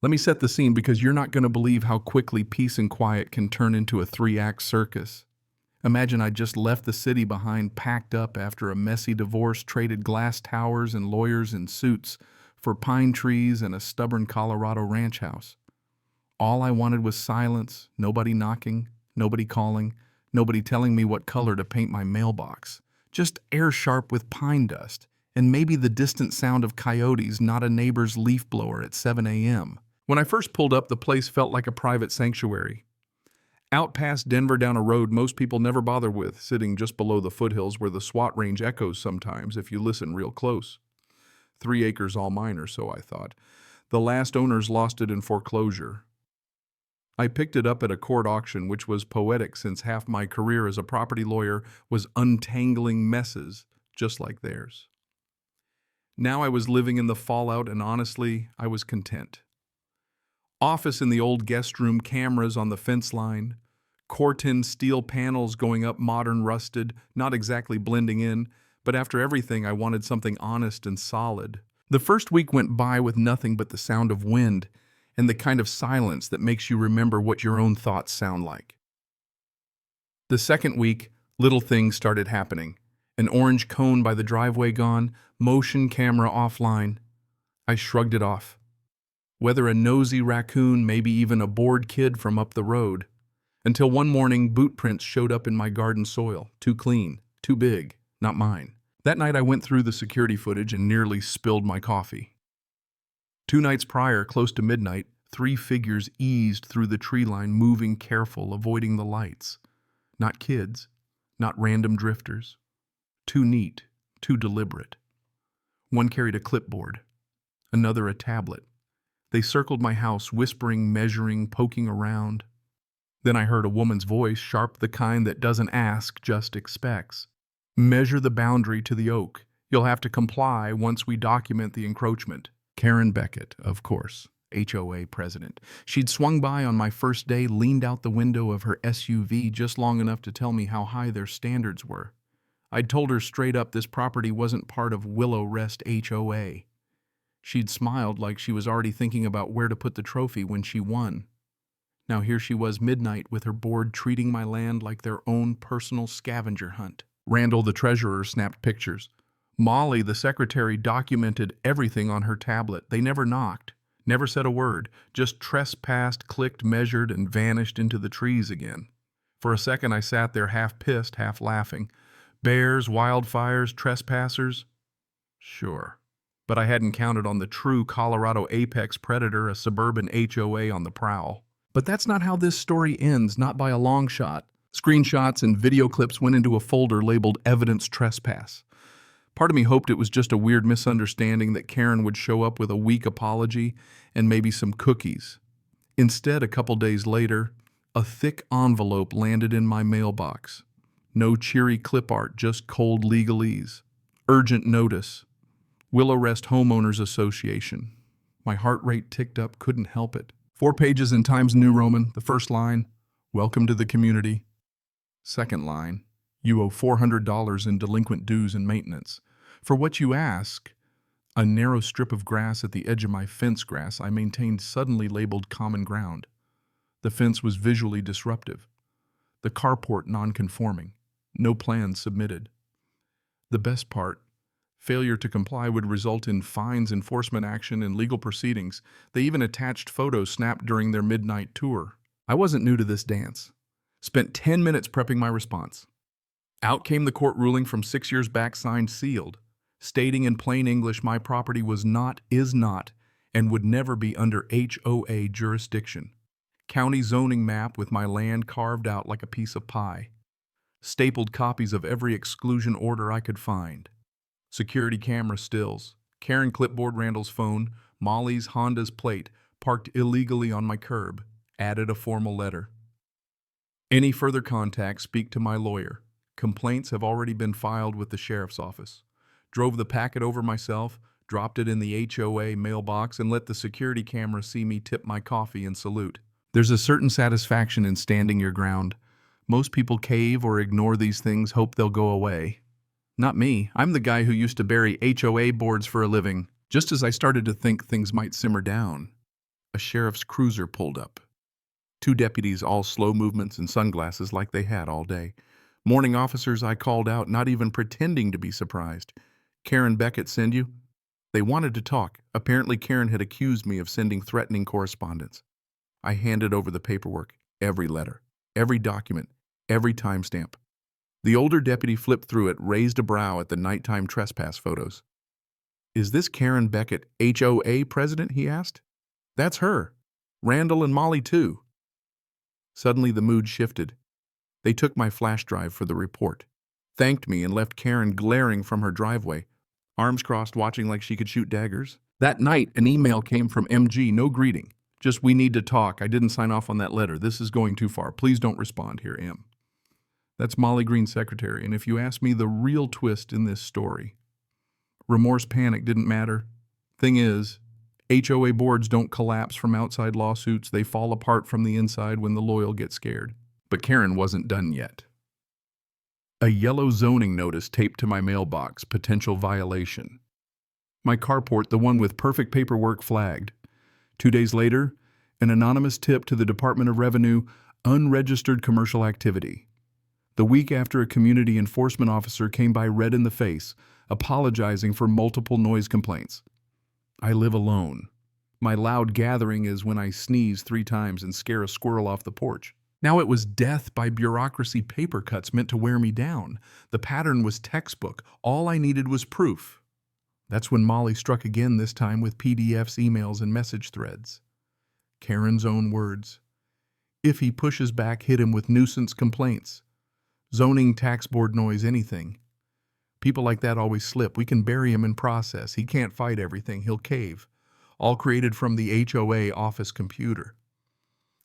Let me set the scene because you're not going to believe how quickly peace and quiet can turn into a three-act circus. Imagine I just left the city behind, packed up after a messy divorce, traded glass towers and lawyers in suits for pine trees and a stubborn Colorado ranch house. All I wanted was silence, nobody knocking, nobody calling, nobody telling me what color to paint my mailbox. Just air sharp with pine dust, and maybe the distant sound of coyotes, not a neighbor's leaf blower at 7 a.m. When I first pulled up, the place felt like a private sanctuary. Out past Denver down a road most people never bother with, sitting just below the foothills where the SWAT range echoes sometimes if you listen real close. 3 acres all mine or so, I thought. The last owners lost it in foreclosure. I picked it up at a court auction, which was poetic since half my career as a property lawyer was untangling messes just like theirs. Now I was living in the fallout, and honestly, I was content. Office in the old guest room, cameras on the fence line, Corten steel panels going up, modern rusted, not exactly blending in, but after everything I wanted something honest and solid. The first week went by with nothing but the sound of wind and the kind of silence that makes you remember what your own thoughts sound like. The second week, little things started happening. An orange cone by the driveway gone, motion camera offline. I shrugged it off. Whether a nosy raccoon, maybe even a bored kid from up the road. Until one morning, boot prints showed up in my garden soil. Too clean, too big, not mine. That night I went through the security footage and nearly spilled my coffee. 2 nights prior, close to midnight, 3 figures eased through the tree line, moving careful, avoiding the lights. Not kids, not random drifters. Too neat, too deliberate. One carried a clipboard, another a tablet. They circled my house, whispering, measuring, poking around. Then I heard a woman's voice, sharp, the kind that doesn't ask, just expects. Measure the boundary to the oak. You'll have to comply once we document the encroachment. Karen Beckett, of course, HOA president. She'd swung by on my first day, leaned out the window of her SUV just long enough to tell me how high their standards were. I'd told her straight up this property wasn't part of Willow Rest HOA. She'd smiled like she was already thinking about where to put the trophy when she won. Now here she was, midnight, with her board treating my land like their own personal scavenger hunt. Randall, the treasurer, snapped pictures. Molly, the secretary, documented everything on her tablet. They never knocked, never said a word, just trespassed, clicked, measured, and vanished into the trees again. For a second I sat there half pissed, half laughing. Bears, wildfires, trespassers? Sure. But I hadn't counted on the true Colorado apex predator, a suburban HOA on the prowl. But that's not how this story ends, not by a long shot. Screenshots and video clips went into a folder labeled Evidence Trespass. Part of me hoped it was just a weird misunderstanding, that Karen would show up with a weak apology and maybe some cookies. Instead, a couple days later, a thick envelope landed in my mailbox. No cheery clip art, just cold legalese. Urgent notice. Willow Rest Homeowners Association. My heart rate ticked up, couldn't help it. 4 pages in Times New Roman. The first line, welcome to the community. Second line, you owe $400 in delinquent dues and maintenance. For what you ask, a narrow strip of grass at the edge of my fence grass I maintained suddenly labeled common ground. The fence was visually disruptive. The carport non-conforming. No plans submitted. The best part, failure to comply would result in fines, enforcement action, and legal proceedings. They even attached photos snapped during their midnight tour. I wasn't new to this dance. Spent 10 minutes prepping my response. Out came the court ruling from 6 years back, signed, sealed, stating in plain English my property was not, is not, and would never be under HOA jurisdiction. County zoning map with my land carved out like a piece of pie. Stapled copies of every exclusion order I could find. Security camera stills, Karen clipboard, Randall's phone, Molly's Honda's plate, parked illegally on my curb, added a formal letter. Any further contact, speak to my lawyer. Complaints have already been filed with the sheriff's office. Drove the packet over myself, dropped it in the HOA mailbox, and let the security camera see me tip my coffee and salute. There's a certain satisfaction in standing your ground. Most people cave or ignore these things, hope they'll go away. Not me. I'm the guy who used to bury HOA boards for a living, just as I started to think things might simmer down. A sheriff's cruiser pulled up. Two deputies, all slow movements and sunglasses like they had all day. Morning officers, I called out, not even pretending to be surprised. Karen Beckett send you? They wanted to talk. Apparently Karen had accused me of sending threatening correspondence. I handed over the paperwork, every letter, every document, every timestamp. The older deputy flipped through it, raised a brow at the nighttime trespass photos. Is this Karen Beckett, HOA president, he asked. That's her. Randall and Molly too. Suddenly the mood shifted. They took my flash drive for the report, thanked me, and left Karen glaring from her driveway, arms crossed, watching like she could shoot daggers. That night, an email came from MG, no greeting. Just, we need to talk. I didn't sign off on that letter. This is going too far. Please don't respond here, M. That's Molly Green's secretary, and if you ask me the real twist in this story, remorse, panic didn't matter. Thing is, HOA boards don't collapse from outside lawsuits. They fall apart from the inside when the loyal get scared. But Karen wasn't done yet. A yellow zoning notice taped to my mailbox, potential violation. My carport, the one with perfect paperwork, flagged. 2 days later, an anonymous tip to the Department of Revenue, unregistered commercial activity. The week after, a community enforcement officer came by red in the face, apologizing for multiple noise complaints. I live alone. My loud gathering is when I sneeze 3 times and scare a squirrel off the porch. Now it was death by bureaucracy paper cuts meant to wear me down. The pattern was textbook. All I needed was proof. That's when Molly struck again, this time with PDFs, emails, and message threads. Karen's own words. If he pushes back, hit him with nuisance complaints. Zoning, tax board noise, anything. People like that always slip. We can bury him in process. He can't fight everything. He'll cave. All created from the HOA office computer.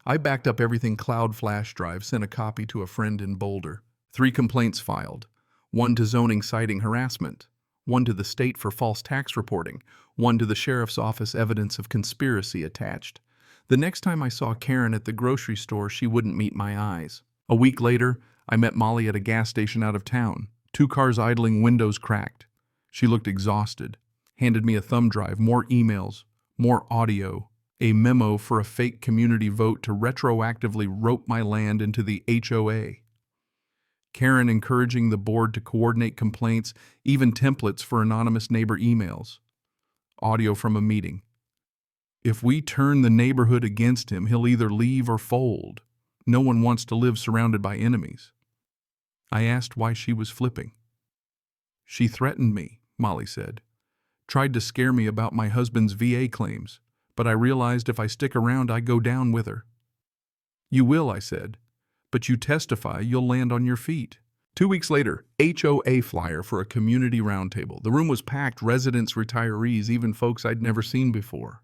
I backed up everything, cloud flash drive, sent a copy to a friend in Boulder. 3 complaints filed. 1 to zoning citing harassment. 1 to the state for false tax reporting. 1 to the sheriff's office, evidence of conspiracy attached. The next time I saw Karen at the grocery store, she wouldn't meet my eyes. A week later, I met Molly at a gas station out of town. 2 cars idling, windows cracked. She looked exhausted. Handed me a thumb drive, more emails, more audio, a memo for a fake community vote to retroactively rope my land into the HOA. Karen encouraging the board to coordinate complaints, even templates for anonymous neighbor emails. Audio from a meeting. If we turn the neighborhood against him, he'll either leave or fold. No one wants to live surrounded by enemies. I asked why she was flipping. She threatened me, Molly said. Tried to scare me about my husband's VA claims, but I realized if I stick around, I go down with her. You will, I said, but you testify, you'll land on your feet. 2 weeks later, HOA flyer for a community roundtable. The room was packed, residents, retirees, even folks I'd never seen before.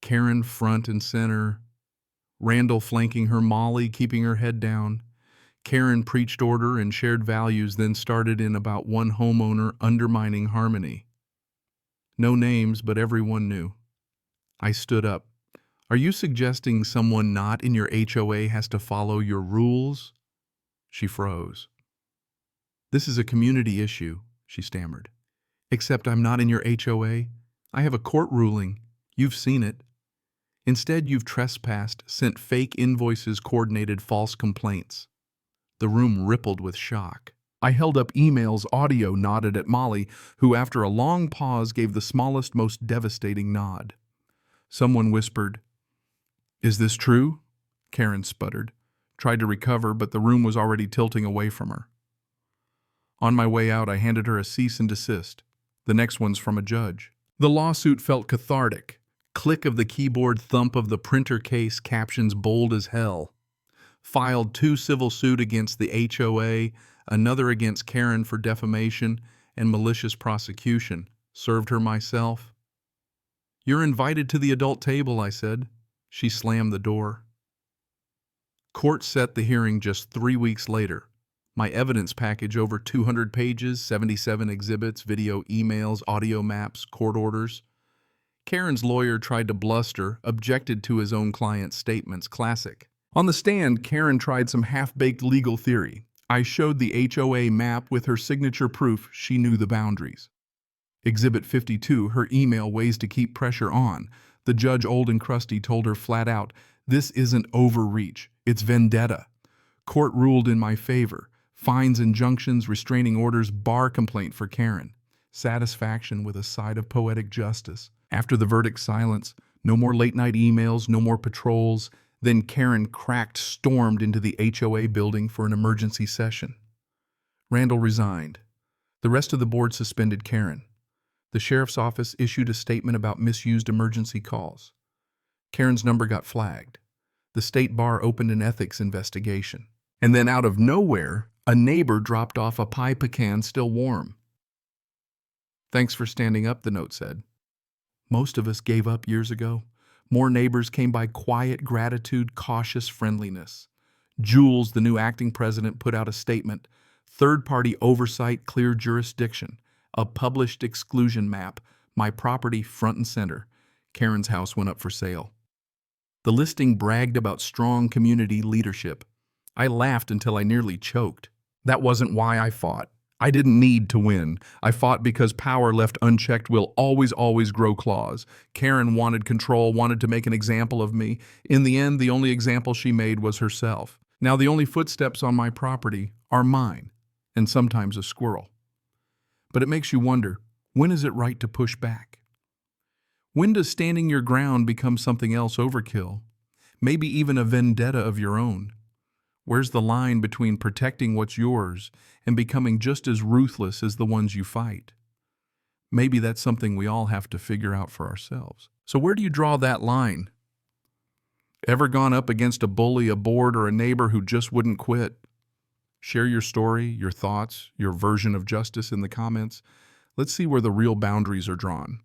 Karen front and center, Randall flanking her, Molly keeping her head down. Karen preached order and shared values, then started in about one homeowner undermining harmony. No names, but everyone knew. I stood up. Are you suggesting someone not in your HOA has to follow your rules? She froze. This is a community issue, she stammered. Except I'm not in your HOA. I have a court ruling. You've seen it. Instead, you've trespassed, sent fake invoices, coordinated false complaints. The room rippled with shock. I held up emails, audio, nodded at Molly, who after a long pause gave the smallest, most devastating nod. Someone whispered, "Is this true?" Karen sputtered, tried to recover, but the room was already tilting away from her. On my way out, I handed her a cease and desist. The next one's from a judge. The lawsuit felt cathartic. Click of the keyboard, thump of the printer case, captions bold as hell. Filed 2 civil suit against the HOA, another against Karen for defamation and malicious prosecution. Served her myself. You're invited to the adult table, I said. She slammed the door. Court set the hearing just 3 weeks later. My evidence package over 200 pages, 77 exhibits, video, emails, audio maps, court orders. Karen's lawyer tried to bluster, objected to his own client's statements, classic. On the stand, Karen tried some half-baked legal theory. I showed the HOA map with her signature proof she knew the boundaries. Exhibit 52, her email, ways to keep pressure on. The judge, old and crusty, told her flat out, "This isn't overreach, it's vendetta. Court ruled in my favor. Fines, injunctions, restraining orders, bar complaint for Karen." Satisfaction with a side of poetic justice. After the verdict, silence. No more late-night emails, no more patrols. Then Karen stormed into the HOA building for an emergency session. Randall resigned. The rest of the board suspended Karen. The sheriff's office issued a statement about misused emergency calls. Karen's number got flagged. The state bar opened an ethics investigation. And then out of nowhere, a neighbor dropped off a pie pecan still warm. "Thanks for standing up," the note said. "Most of us gave up years ago. More neighbors came by quiet gratitude, cautious friendliness." Jules, the new acting president, put out a statement. "Third-party oversight, clear jurisdiction. A published exclusion map. My property front and center." Karen's house went up for sale. The listing bragged about strong community leadership. I laughed until I nearly choked. That wasn't why I fought. I didn't need to win. I fought because power left unchecked will always grow claws. Karen wanted control, wanted to make an example of me. In the end, the only example she made was herself. Now the only footsteps on my property are mine, and sometimes a squirrel. But it makes you wonder, when is it right to push back? When does standing your ground become something else overkill? Maybe even a vendetta of your own? Where's the line between protecting what's yours and becoming just as ruthless as the ones you fight? Maybe that's something we all have to figure out for ourselves. So where do you draw that line? Ever gone up against a bully, a board, or a neighbor who just wouldn't quit? Share your story, your thoughts, your version of justice in the comments. Let's see where the real boundaries are drawn.